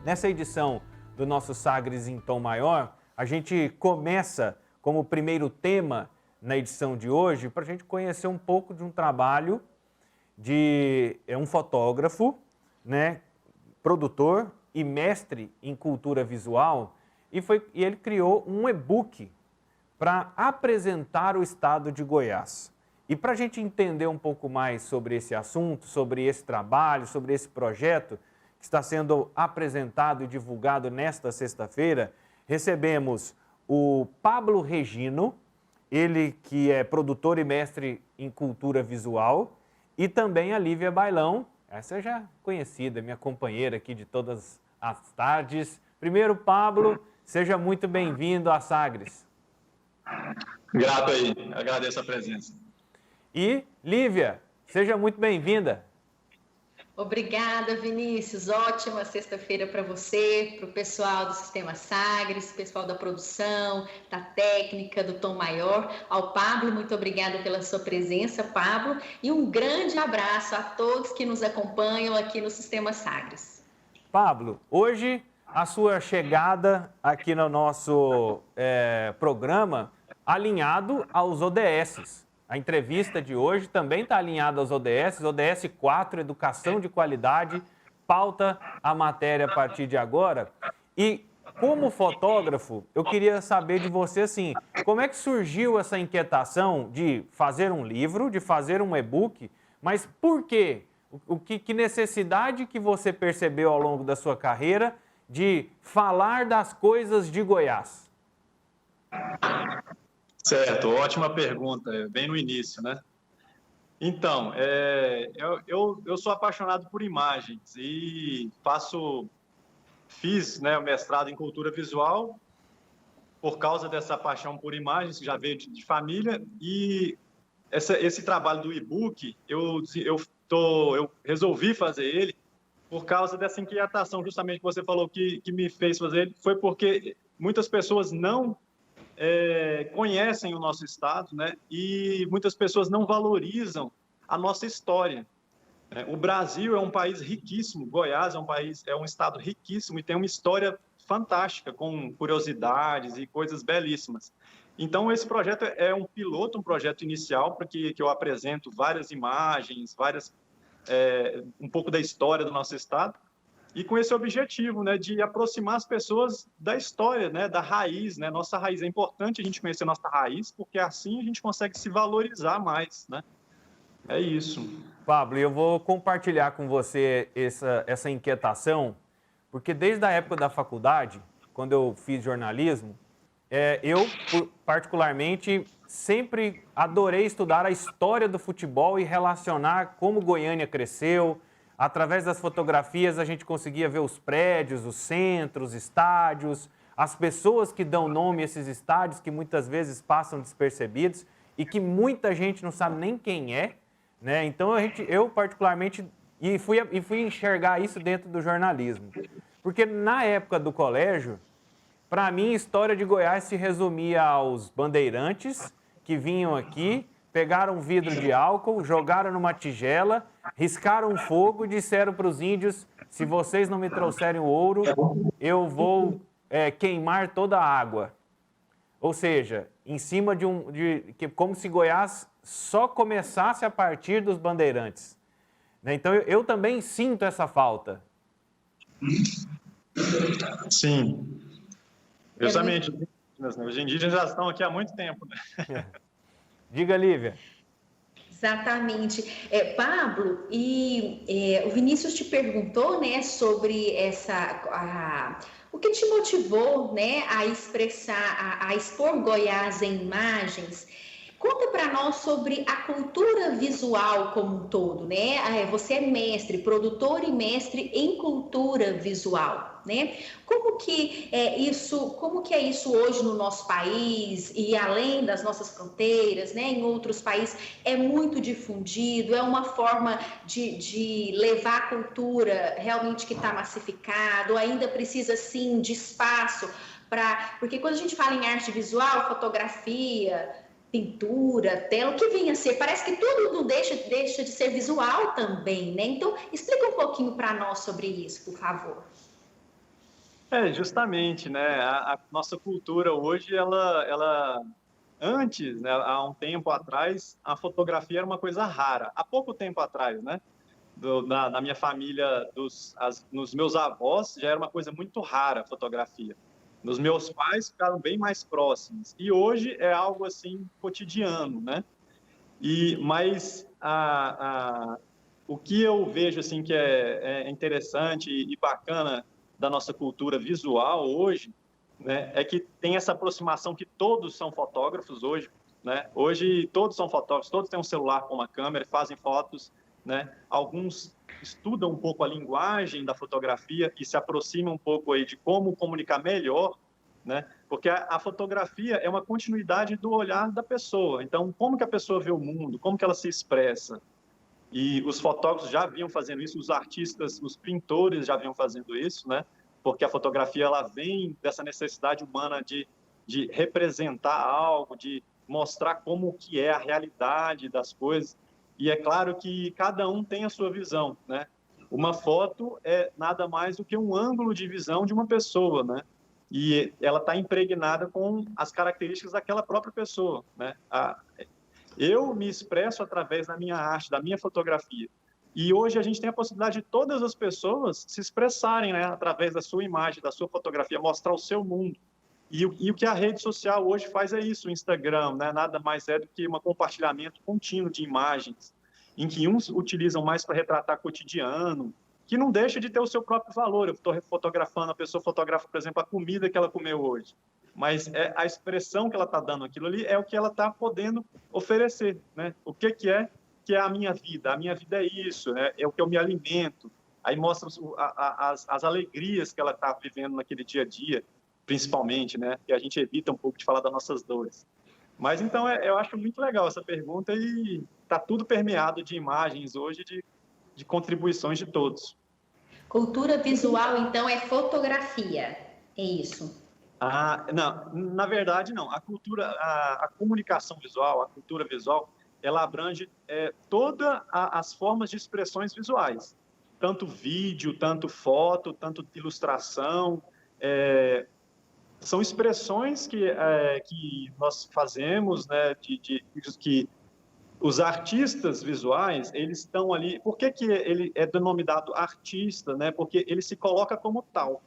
Nessa edição do nosso Sagres em Tom Maior, a gente começa como primeiro tema na edição de hoje para a gente conhecer um pouco de um trabalho de um fotógrafo, né, produtor e mestre em cultura visual, e ele criou um e-book para apresentar o estado de Goiás. E para a gente entender um pouco mais sobre esse assunto, sobre esse trabalho, sobre esse projeto que está sendo apresentado e divulgado nesta sexta-feira, recebemos o Pablo Regino, ele que é produtor e mestre em cultura visual, e também a Lívia Bailão, essa já conhecida, minha companheira aqui de todas as tardes. Primeiro, Pablo, seja muito bem-vindo a Sagres. Grato aí, agradeço a presença. E Lívia, seja muito bem-vinda. Obrigada, Vinícius. Ótima sexta-feira para você, para o pessoal do Sistema Sagres, pessoal da produção, da técnica, do Tom Maior. Ao Pablo, muito obrigada pela sua presença, Pablo. E um grande abraço a todos que nos acompanham aqui no Sistema Sagres. Pablo, hoje a sua chegada aqui no nosso programa alinhado aos ODSs. A entrevista de hoje também está alinhada aos ODS, ODS 4, Educação de Qualidade, pauta a matéria a partir de agora. E como fotógrafo, eu queria saber de você assim, como é que surgiu essa inquietação de fazer um livro, de fazer um e-book, mas por quê? Que necessidade que você percebeu ao longo da sua carreira de falar das coisas de Goiás? Certo, ótima pergunta, bem no início, né? Então, eu sou apaixonado por imagens e fiz, né, o mestrado em cultura visual por causa dessa paixão por imagens, que já veio de família, e esse trabalho do e-book, eu resolvi fazer ele por causa dessa inquietação, justamente que você falou que me fez fazer ele, foi porque muitas pessoas não conhecem o nosso estado, né? E muitas pessoas não valorizam a nossa história. O Brasil é um país riquíssimo, Goiás é um estado riquíssimo e tem uma história fantástica, com curiosidades e coisas belíssimas. Então, esse projeto é um piloto, um projeto inicial, para que eu apresento várias imagens, um pouco da história do nosso estado, e com esse objetivo, né, de aproximar as pessoas da história, né, da raiz, né, nossa raiz. É importante a gente conhecer nossa raiz, porque assim a gente consegue se valorizar mais, né? É isso. Pablo, eu vou compartilhar com você essa inquietação, porque desde a época da faculdade, quando eu fiz jornalismo, eu, particularmente, sempre adorei estudar a história do futebol e relacionar como Goiânia cresceu. Através das fotografias, a gente conseguia ver os prédios, os centros, os estádios, as pessoas que dão nome a esses estádios, que muitas vezes passam despercebidos e que muita gente não sabe nem quem é, né? Então, eu particularmente, fui enxergar isso dentro do jornalismo. Porque na época do colégio, para mim, a história de Goiás se resumia aos bandeirantes que vinham aqui, pegaram um vidro de álcool, jogaram numa tigela, riscaram fogo e disseram para os índios, se vocês não me trouxerem o ouro, eu vou queimar toda a água. Ou seja, em cima como se Goiás só começasse a partir dos bandeirantes. Né? Então, eu também sinto essa falta. Sim. Justamente, os indígenas já estão aqui há muito tempo, né? Diga, Lívia. Exatamente. Pablo, o Vinícius te perguntou, né, sobre o que te motivou, né, a expor Goiás em imagens. Conta para nós sobre a cultura visual como um todo, né? Você é mestre, produtor e mestre em cultura visual, né? Como que é isso hoje no nosso país e além das nossas fronteiras, né? Em outros países é muito difundido, é uma forma de levar a cultura realmente que está massificado, ainda precisa sim de espaço porque quando a gente fala em arte visual, fotografia, pintura, tela, o que vinha a ser? Parece que tudo não deixa de ser visual também, né? Então, explica um pouquinho para nós sobre isso, por favor. Justamente, né? A nossa cultura hoje, antes, né, há um tempo atrás, a fotografia era uma coisa rara. Há pouco tempo atrás, né? Na minha família, nos meus avós, já era uma coisa muito rara a fotografia. Nos meus pais, ficaram bem mais próximos. E hoje é algo, assim, cotidiano, né? Mas o que eu vejo, assim, que é interessante e bacana da nossa cultura visual hoje, né, é que tem essa aproximação que todos são fotógrafos hoje, né? Hoje todos são fotógrafos, todos têm um celular com uma câmera, fazem fotos, né? Alguns estudam um pouco a linguagem da fotografia e se aproximam um pouco aí de como comunicar melhor, né? Porque a fotografia é uma continuidade do olhar da pessoa. Então, como que a pessoa vê o mundo, como que ela se expressa? E os fotógrafos já vinham fazendo isso, os artistas, os pintores já vinham fazendo isso, né? Porque a fotografia ela vem dessa necessidade humana de representar algo, de mostrar como que é a realidade das coisas. E é claro que cada um tem a sua visão, né? Uma foto é nada mais do que um ângulo de visão de uma pessoa, né? E ela está impregnada com as características daquela própria pessoa, né? Eu me expresso através da minha arte, da minha fotografia. E hoje a gente tem a possibilidade de todas as pessoas se expressarem, né, através da sua imagem, da sua fotografia, mostrar o seu mundo. E o que a rede social hoje faz é isso, o Instagram, né, nada mais é do que um compartilhamento contínuo de imagens, em que uns utilizam mais para retratar cotidiano, que não deixa de ter o seu próprio valor. Eu estou fotografando, a pessoa fotografa, por exemplo, a comida que ela comeu hoje. Mas a expressão que ela está dando aquilo ali é o que ela está podendo oferecer, né? O que é a minha vida? A minha vida é isso, né? É o que eu me alimento. Aí mostra as alegrias que ela está vivendo naquele dia a dia, principalmente, né? E a gente evita um pouco de falar das nossas dores. Mas então eu acho muito legal essa pergunta e está tudo permeado de imagens hoje, de contribuições de todos. Cultura visual, então, é fotografia, é isso? Não, na verdade não. A comunicação visual, a cultura visual, ela abrange todas as formas de expressões visuais, tanto vídeo, tanto foto, tanto ilustração. São expressões que nós fazemos, né, que os artistas visuais, eles estão ali. Por que ele é denominado artista, né? Porque ele se coloca como tal.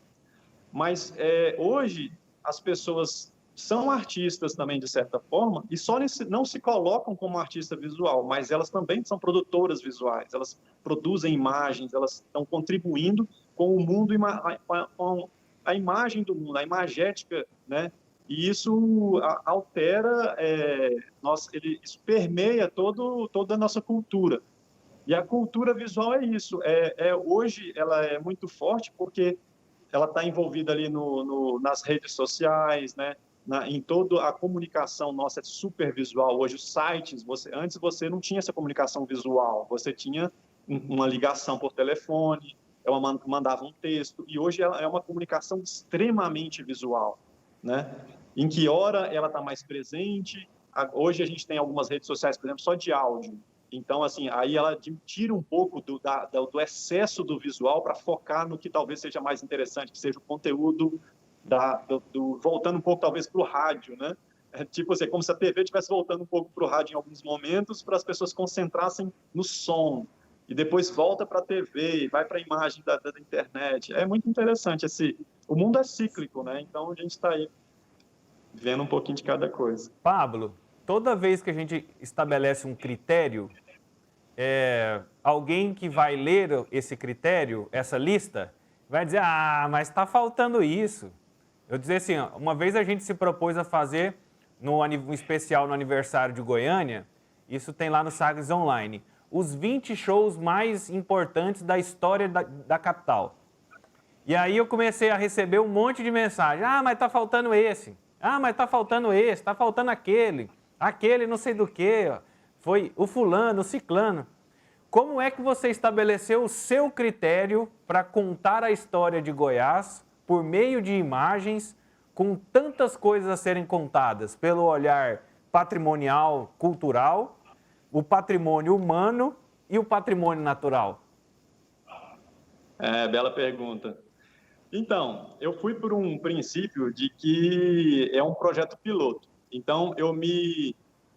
Mas hoje as pessoas são artistas também, de certa forma, e só não se colocam como artista visual, mas elas também são produtoras visuais, elas produzem imagens, elas estão contribuindo com o mundo, com a imagem do mundo, a imagética, né? E isso altera, isso permeia toda a nossa cultura. E a cultura visual é isso. Hoje ela é muito forte porque ela está envolvida ali nas redes sociais, né? Em toda a comunicação nossa é super visual. Hoje os sites, antes você não tinha essa comunicação visual, você tinha uma ligação por telefone, ela mandava um texto, e hoje ela é uma comunicação extremamente visual, né? Em que hora ela está mais presente? Hoje a gente tem algumas redes sociais, por exemplo, só de áudio. Então, assim, aí ela tira um pouco do excesso do visual para focar no que talvez seja mais interessante, que seja o conteúdo voltando um pouco talvez para o rádio, né? Tipo assim, como se a TV estivesse voltando um pouco para o rádio em alguns momentos, para as pessoas concentrassem no som, e depois volta para a TV e vai para a imagem da internet. É muito interessante. O mundo é cíclico, né? Então a gente está aí vendo um pouquinho de cada coisa. Pablo, toda vez que a gente estabelece um critério, alguém que vai ler esse critério, essa lista, vai dizer, mas está faltando isso. Eu dizer assim, uma vez a gente se propôs a fazer um especial no aniversário de Goiânia, isso tem lá no Sagres Online, os 20 shows mais importantes da história da capital. E aí eu comecei a receber um monte de mensagem, mas está faltando esse, mas está faltando esse, está faltando aquele não sei do que, foi o fulano, o ciclano. Como é que você estabeleceu o seu critério para contar a história de Goiás por meio de imagens, com tantas coisas a serem contadas, pelo olhar patrimonial, cultural, o patrimônio humano e o patrimônio natural? Bela pergunta. Então, eu fui por um princípio de que é um projeto piloto. Então,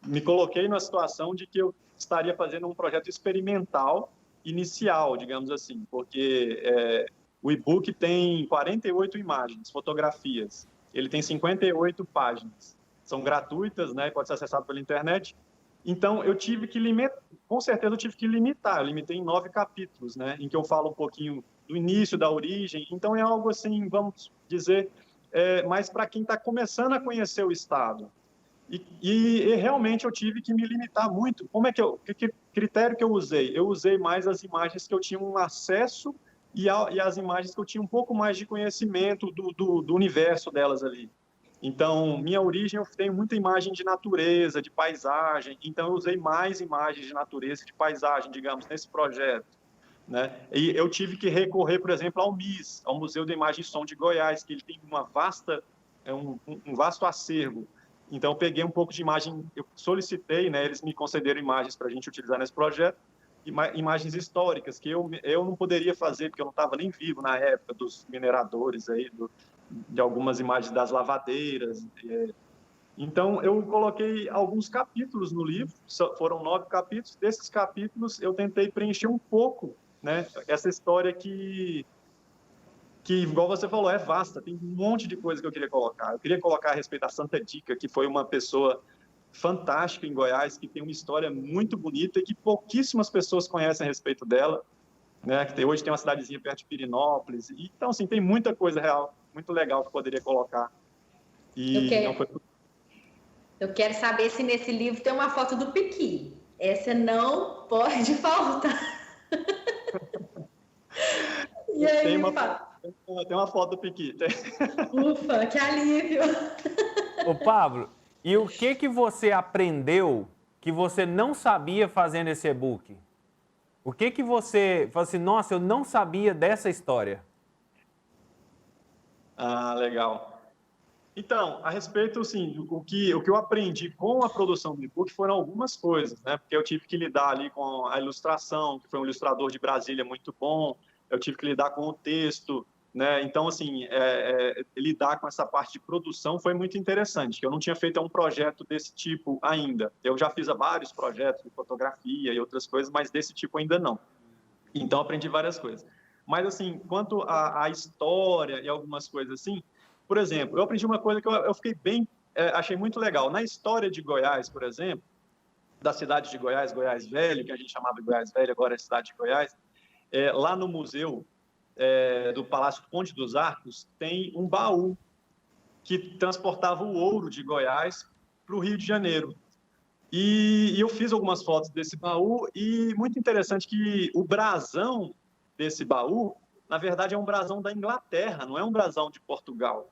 me coloquei na situação de que eu estaria fazendo um projeto experimental inicial, digamos assim, porque o e-book tem 48 imagens, fotografias. Ele tem 58 páginas. São gratuitas, né? Pode ser acessado pela internet. Então, eu tive que limitar, com certeza eu tive que limitar. Eu limitei em 9 capítulos, né? Em que eu falo um pouquinho do início, da origem. Então, é algo assim, vamos dizer, mais para quem está começando a conhecer o Estado. E realmente eu tive que me limitar muito. Como é que critério que eu usei? Eu usei mais as imagens que eu tinha um acesso e as imagens que eu tinha um pouco mais de conhecimento do universo delas ali. Então, minha origem, eu tenho muita imagem de natureza, de paisagem, então eu usei mais imagens de natureza e de paisagem, digamos, nesse projeto, né? E eu tive que recorrer, por exemplo, ao MIS, ao Museu de Imagem e Som de Goiás, que ele tem um vasto acervo. Então, eu peguei um pouco de imagem, eu solicitei, né, eles me concederam imagens para a gente utilizar nesse projeto, imagens históricas, que eu não poderia fazer, porque eu não estava nem vivo na época dos mineradores aí, de algumas imagens das lavadeiras. Então, eu coloquei alguns capítulos no livro, foram 9 capítulos. Desses capítulos, eu tentei preencher um pouco, né, essa história que, igual você falou, é vasta, tem um monte de coisa que eu queria colocar. Eu queria colocar a respeito da Santa Dica, que foi uma pessoa fantástica em Goiás, que tem uma história muito bonita e que pouquíssimas pessoas conhecem a respeito dela, né? Que hoje tem uma cidadezinha perto de Pirinópolis. Então, assim, tem muita coisa real, muito legal que eu poderia colocar. Eu quero saber se nesse livro tem uma foto do Piqui. Essa não pode faltar. E aí, tem uma foto do Piqui. Ufa, que alívio! Ô, Pablo, e o que você aprendeu que você não sabia fazendo esse e-book? O que você falou assim, nossa, eu não sabia dessa história? Ah, legal. Então, a respeito, assim, o que eu aprendi com a produção do e-book foram algumas coisas, né? Porque eu tive que lidar ali com a ilustração, que foi um ilustrador de Brasília muito bom, eu tive que lidar com o texto, né? Então, assim, lidar com essa parte de produção foi muito interessante, que eu não tinha feito um projeto desse tipo ainda. Eu já fiz vários projetos de fotografia e outras coisas, mas desse tipo ainda não. Então, aprendi várias coisas. Mas, assim, quanto à história e algumas coisas assim, por exemplo, eu aprendi uma coisa que eu fiquei achei muito legal. Na história de Goiás, por exemplo, da cidade de Goiás, Goiás Velho, que a gente chamava de Goiás Velho, agora é cidade de Goiás, lá no museu do Palácio Conde dos Arcos, tem um baú que transportava o ouro de Goiás para o Rio de Janeiro. E eu fiz algumas fotos desse baú e muito interessante que o brasão desse baú, na verdade, é um brasão da Inglaterra, não é um brasão de Portugal.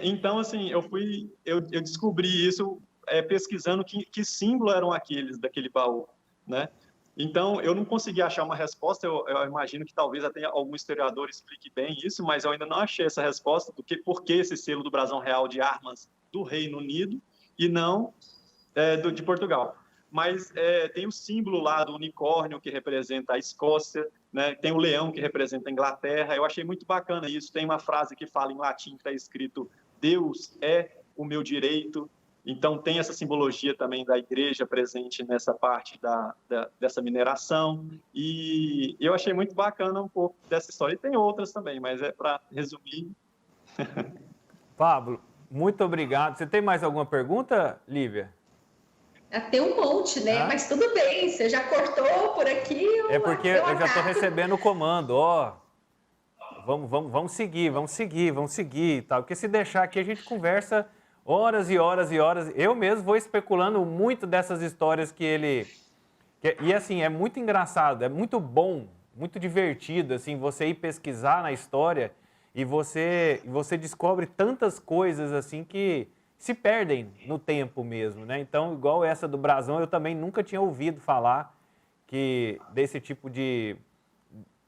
Então, assim, eu descobri isso pesquisando que símbolo eram aqueles daquele baú, né? Então, eu não consegui achar uma resposta, eu imagino que talvez até algum historiador explique bem isso, mas eu ainda não achei essa resposta do por que esse selo do brasão real de armas do Reino Unido e não de Portugal. Mas tem o símbolo lá do unicórnio, que representa a Escócia, né? Tem o leão, que representa a Inglaterra. Eu achei muito bacana isso. Tem uma frase que fala em latim, que está escrito Deus é o meu direito. Então, tem essa simbologia também da igreja presente nessa parte dessa mineração. E eu achei muito bacana um pouco dessa história. E tem outras também, mas para resumir. Pablo, muito obrigado. Você tem mais alguma pergunta, Lívia? Tem um monte, né? Mas tudo bem, você já cortou por aqui. É porque eu já estou recebendo o comando, ó. Vamos seguir e tal. Porque se deixar aqui, a gente conversa horas e horas e horas. Eu mesmo vou especulando muito dessas histórias que ele... E assim, é muito engraçado, é muito bom, muito divertido, assim, você ir pesquisar na história e você descobre tantas coisas, assim, que se perdem no tempo mesmo, né? Então, igual essa do brasão, eu também nunca tinha ouvido falar desse tipo de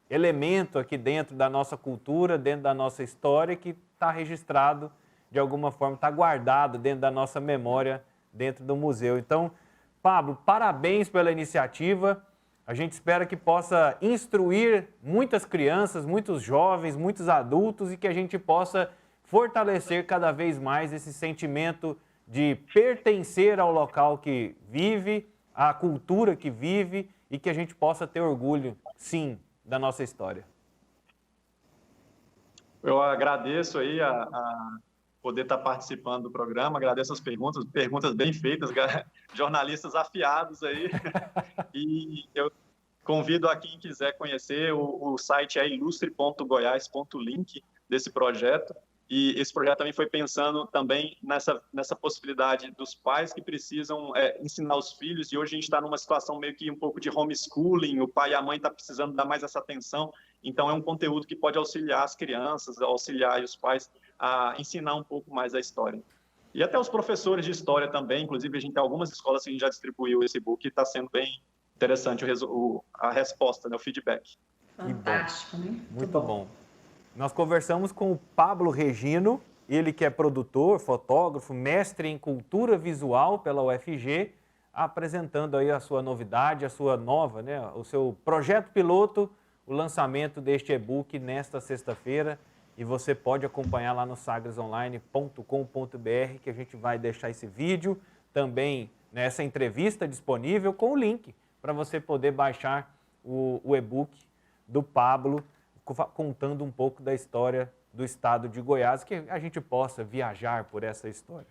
elemento aqui dentro da nossa cultura, dentro da nossa história, que está registrado de alguma forma, está guardado dentro da nossa memória, dentro do museu. Então, Pablo, parabéns pela iniciativa. A gente espera que possa instruir muitas crianças, muitos jovens, muitos adultos e que a gente possa fortalecer cada vez mais esse sentimento de pertencer ao local que vive, à cultura que vive e que a gente possa ter orgulho, sim, da nossa história. Eu agradeço aí a poder estar participando do programa, agradeço as perguntas bem feitas, jornalistas afiados aí, e eu convido a quem quiser conhecer, o site é ilustre.goiás.link desse projeto, e esse projeto também foi pensando também nessa possibilidade dos pais que precisam ensinar os filhos, e hoje a gente está numa situação meio que um pouco de homeschooling, o pai e a mãe estão precisando dar mais essa atenção, então é um conteúdo que pode auxiliar as crianças, auxiliar os pais a ensinar um pouco mais a história. E até os professores de história também, inclusive a gente tem algumas escolas que a gente já distribuiu esse e-book e está sendo bem interessante a resposta, né, o feedback. Fantástico, né? Muito bom. Nós conversamos com o Pablo Regino, ele que é produtor, fotógrafo, mestre em cultura visual pela UFG, apresentando aí a sua novidade, a sua nova, né, o seu projeto piloto, o lançamento deste e-book nesta sexta-feira. E você pode acompanhar lá no sagresonline.com.br, que a gente vai deixar esse vídeo, também nessa entrevista disponível com o link para você poder baixar o e-book do Pablo, contando um pouco da história do estado de Goiás, que a gente possa viajar por essa história.